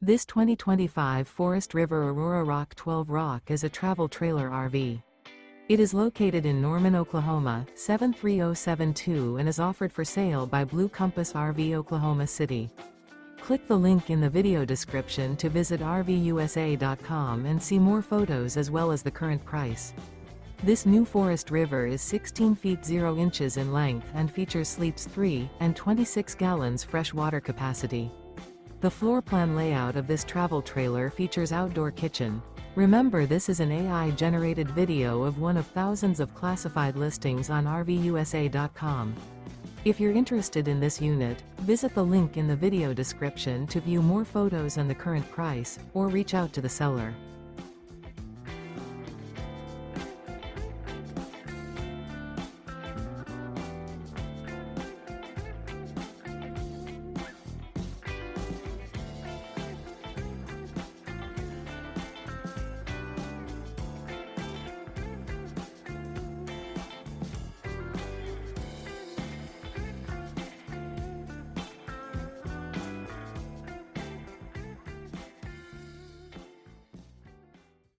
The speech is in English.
This 2025 Forest River Aurora ROK 12 ROK is a travel trailer RV. It is located in Norman, Oklahoma, 73072 and is offered for sale by Blue Compass RV Oklahoma City. Click the link in the video description to visit RVUSA.com and see more photos as well as the current price. This new Forest River is 16 feet 0 inches in length and features sleeps 3 and 26 gallons fresh water capacity. The floor plan layout of this travel trailer features outdoor kitchen. Remember, this is an AI-generated video of one of thousands of classified listings on RVUSA.com. If you're interested in this unit, visit the link in the video description to view more photos and the current price, or reach out to the seller.